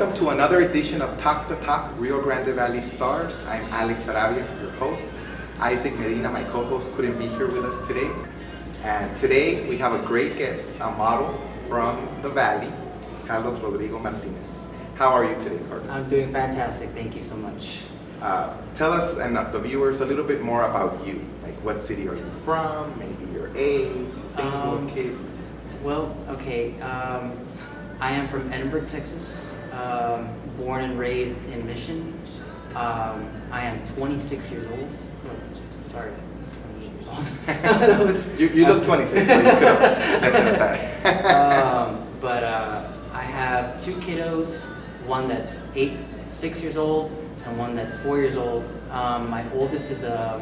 welcome to another edition of Talk the Talk, Rio Grande Valley Stars. I'm Alex Arabia, your host. Isaac Medina, my co-host, couldn't be here with us today. And today we have a great guest, a model from the Valley, Carlos Rodrigo Martinez. How are you today, Carlos? I'm doing fantastic. Thank you so much. Tell us and the viewers a little bit more about you. Like, what city are you from? Maybe your age, single, kids. Well, okay. I am from Edinburgh, Texas. Born and raised in Mission. I am 26 years old. No, sorry, 20 years old. That was, you look 26, so you could have left it at that. But I have two kiddos. One that's 6 years old, and one that's 4 years old. My oldest is a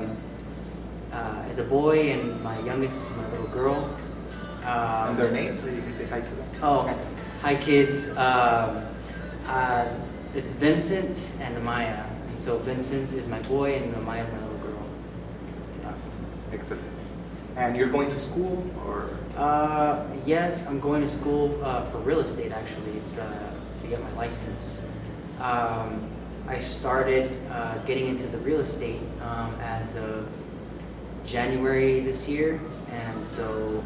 boy, and my youngest is my little girl. And their names, so you can say hi to them. Oh, hi kids. It's Vincent and Maya. And so Vincent is my boy, and Maya is my little girl. Awesome, excellent. And you're going to school, or? Yes, I'm going to school for real estate. Actually, it's to get my license. I started getting into the real estate as of January this year, and so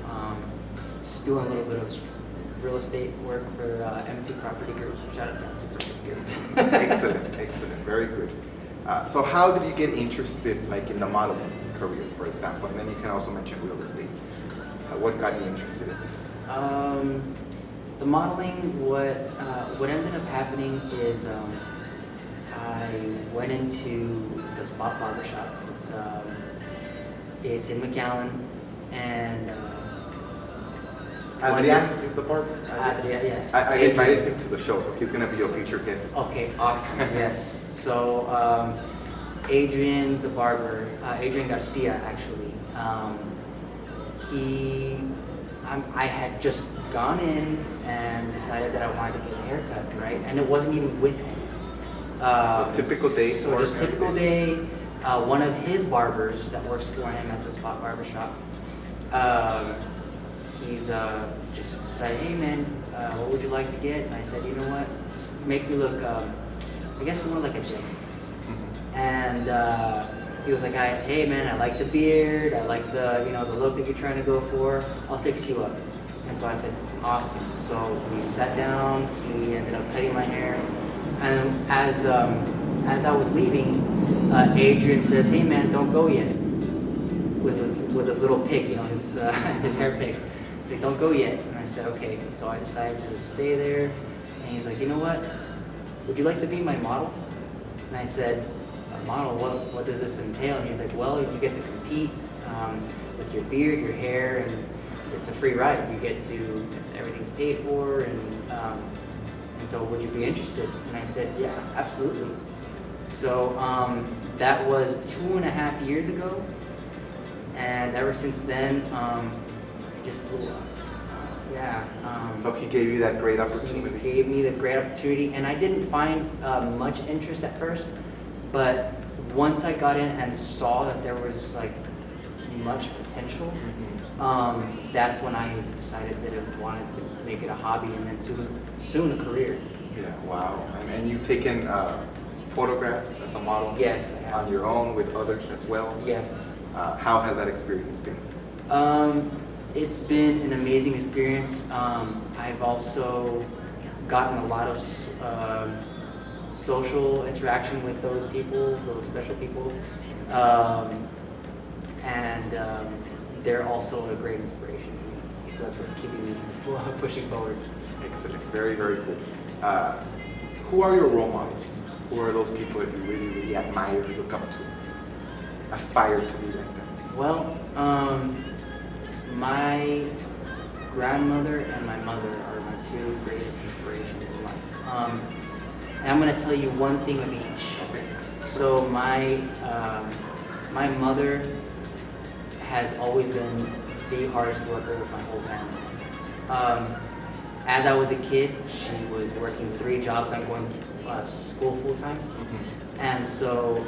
just doing a little bit of real estate work for M2 Property Group. Shout out to M2 Property Group. Excellent, excellent, very good. So how did you get interested, like, in the modeling career, for example? And then you can also mention real estate. What got you interested in this? The modeling, what ended up happening is I went into the Spot Barbershop. It's in McAllen, and Adrian is the barber? Adrian, yes. I invited him to the show, so he's going to be your future guest. Okay, awesome, yes. So Adrian, the barber, Adrian Garcia, actually, I had just gone in and decided that I wanted to get a haircut, right? And it wasn't even with him. So typical day. So just typical day. One of his barbers that works for him at the Spot Barbershop, he's just decided, hey man, what would you like to get? And I said, you know what, just make me look, I guess more like a gentleman. And he was like, hey man, I like the beard, I like the look that you're trying to go for, I'll fix you up. And so I said, awesome. So we sat down, he ended up cutting my hair, and as I was leaving, Adrian says, hey man, don't go yet, with his little pick, his hair pick. Like, don't go yet. And I said, okay. And so I decided to just stay there. And he's like, you know what? Would you like to be my model? And I said, a model? What does this entail? And he's like, well, you get to compete with your beard, your hair, and it's a free ride. You get to, everything's paid for, and so would you be interested? And I said, yeah, absolutely. So that was 2.5 years ago. And ever since then, just blew up. So he gave you that great opportunity. He gave me the great opportunity, and I didn't find much interest at first, but once I got in and saw that there was like much potential, that's when I decided that I wanted to make it a hobby and then soon a career. Yeah, wow. And you've taken photographs as a model? Yes, I have. On your own, with others as well? Yes. How has that experience been? It's been an amazing experience. I've also gotten a lot of social interaction with those people, those special people, and they're also a great inspiration to me. So that's what's keeping me pushing forward. Excellent, very, very cool. Who are your role models? Who are those people that you really, really admire, look up to, aspire to be like that? Well, my grandmother and my mother are my two greatest inspirations in life. And I'm going to tell you one thing of each. Okay. So my mother has always been the hardest worker of my whole family. As I was a kid, she was working 3 jobs. I'm going to school full time. And so,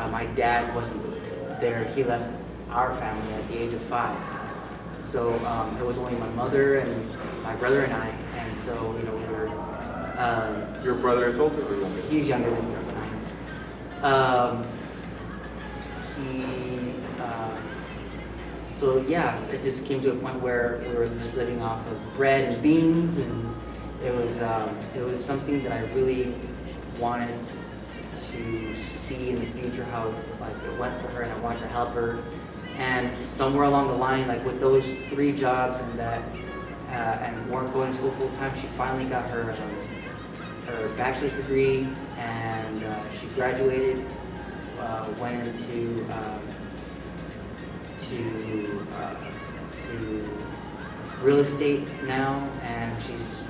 my dad wasn't there. He left our family at the age of 5. So it was only my mother and my brother and I. And so, we were Your brother is older or younger? He's younger than me. He, so yeah, it just came to a point where we were just living off of bread and beans, and it was something that I really wanted to see in the future how like it went for her, and I wanted to help her. And somewhere along the line, like with those 3 jobs and that, and weren't going to school full time, she finally got her bachelor's degree, and she graduated, went into to real estate now, and she's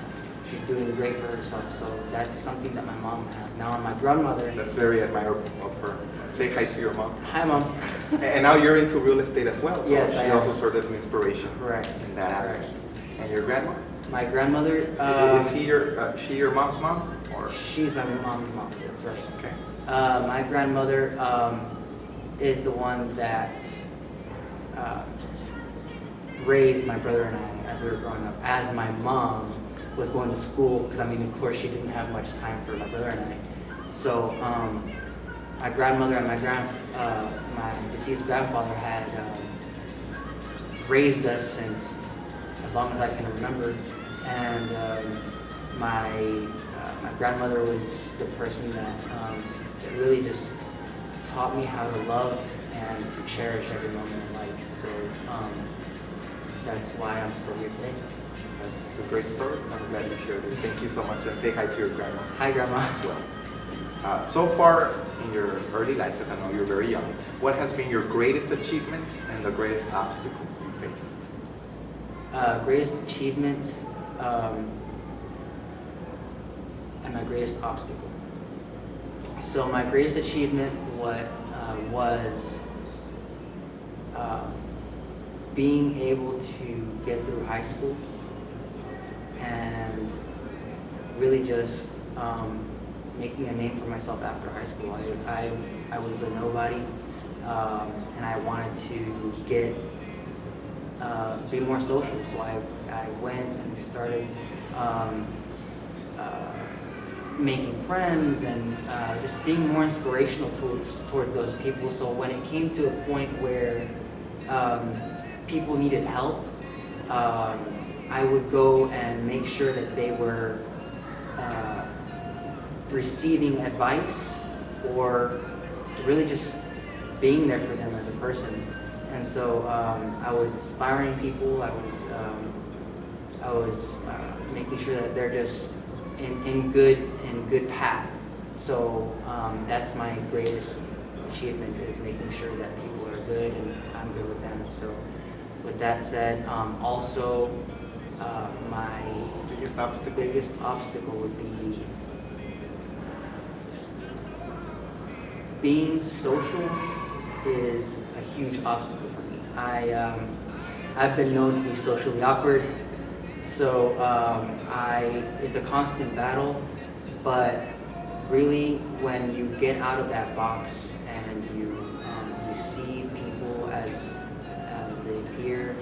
doing great for herself. So that's something that my mom has now, and my grandmother. That's very admirable of her. Say hi to your mom. Hi, Mom. And now you're into real estate as well, so Yes, she I am. also served as an inspiration. Correct. In that aspect. And your grandma? My grandmother. Is she your mom's mom, or? She's my mom's mom. That's right. Okay. My grandmother is the one that raised my brother and I as we were growing up. As my mom was going to school, because I mean, of course, she didn't have much time for my brother and I. So my grandmother and my deceased grandfather had raised us since as long as I can remember, and my grandmother was the person that really just taught me how to love and to cherish every moment in life. So that's why I'm still here today. That's a great story. I'm glad you shared it. Thank you so much, and say hi to your grandma. Hi, Grandma. As well. So far in your early life, because I know you're very young, what has been your greatest achievement and the greatest obstacle you faced? Greatest achievement and my greatest obstacle. So my greatest achievement was being able to get through high school and really just making a name for myself after high school. I was a nobody, and I wanted to be more social. So I went and started making friends and just being more inspirational towards those people. So when it came to a point where people needed help, I would go and make sure that they were receiving advice or really just being there for them as a person. And so I was inspiring people. I was making sure that they're just in good path. So that's my greatest achievement, is making sure that people are good and I'm good with them. So with that said, also my biggest obstacle would be being social is a huge obstacle for me. I've been known to be socially awkward, so it's a constant battle. But really, when you get out of that box and you see people as they appear,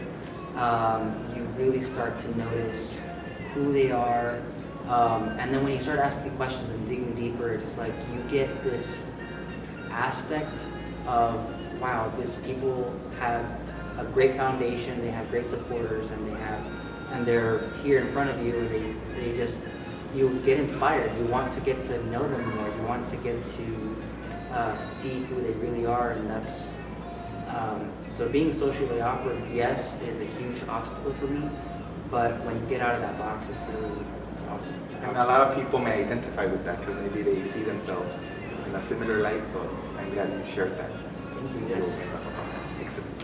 you really start to notice who they are, and then when you start asking questions and digging deeper, it's like you get this aspect of, wow, these people have a great foundation, they have great supporters, and they're here in front of you, and you get inspired. You want to get to know them more. You want to get to see who they really are, and that's so being socially awkward, yes, is a huge obstacle for me. But when you get out of that box, it's really awesome. And a lot of people may identify with that because maybe they see themselves in a similar light. So I'm glad you shared that. Thank you. Yes. Excellent.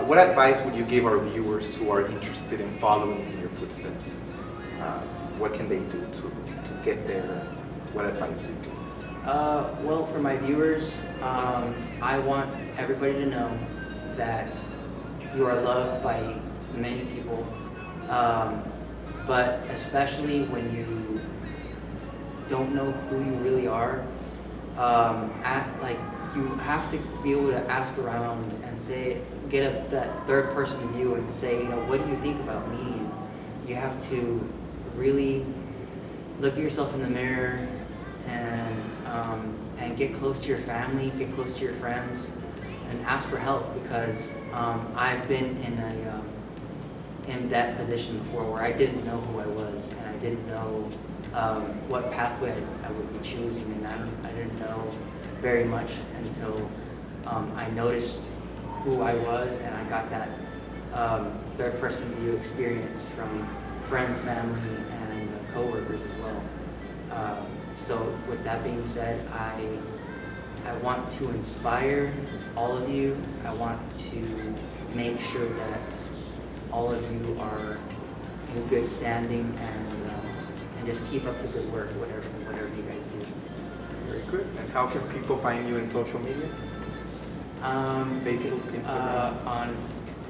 What advice would you give our viewers who are interested in following in your footsteps? What can they do to get there? What advice do you give? Well, for my viewers, I want everybody to know that you are loved by many people, but especially when you don't know who you really are. You have to be able to ask around and get that third person view and say, what do you think about me? And you have to really look at yourself in the mirror and get close to your family, get close to your friends, and ask for help, because I've been in that position before where I didn't know who I was, and I didn't know what pathway I would be choosing, and I didn't know very much until I noticed who I was, and I got that third person view experience from friends, family, and coworkers as well. So with that being said, I want to inspire all of you. I want to make sure that all of you are in good standing, and just keep up the good work, whatever you guys do. Very good. And how can people find you in social media? Facebook, Instagram? On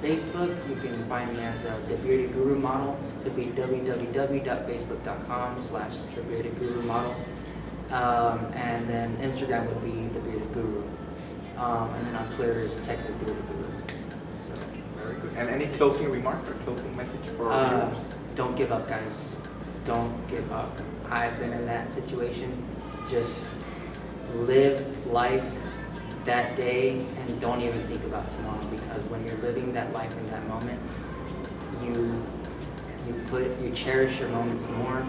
Facebook, you can find me as the Bearded Guru Model. To be www.facebook.com/thebeardedgurumodel. And then Instagram would be the Bearded Guru. And then on Twitter is Texas Bearded Guru. So, very good. And any closing remark or closing message for our viewers? Don't give up, guys. Don't give up. I've been in that situation. Just live life that day and don't even think about tomorrow, because when you're living that life in that moment, you cherish your moments more,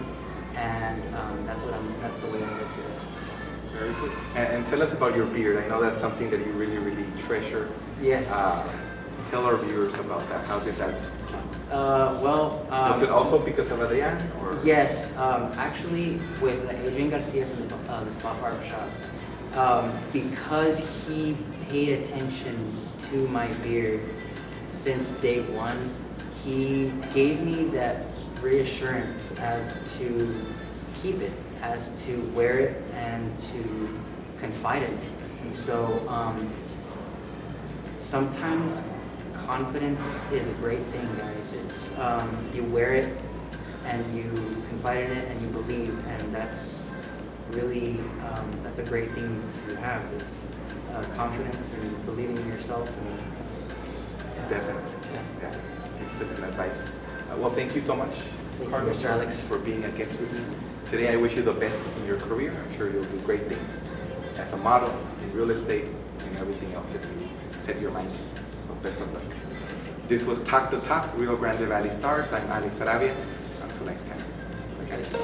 and that's the way I live today. Very good. And tell us about your beard. I know that's something that you really, really treasure. Yes. Tell our viewers about that. How did that? Was it also because of Adrian? Or? Yes. Actually, with Adrian Garcia from the Spa Barbershop, because he paid attention to my beard since day one, he gave me that reassurance as to keep it, as to wear it, and to confide in it. And so sometimes confidence is a great thing, guys. It's you wear it and you confide in it and you believe, and that's really that's a great thing to have, is confidence and believing in yourself. And, definitely. Yeah. Excellent advice. Well, thank you so much, Carlos, Mr. Alex, for being a guest with me today. I wish you the best in your career. I'm sure you'll do great things as a model, in real estate, and everything else that you set your mind to. So best of luck. This was Talk the Talk, Rio Grande Valley Stars. I'm Alex Arabia. Until next time. Bye, guys.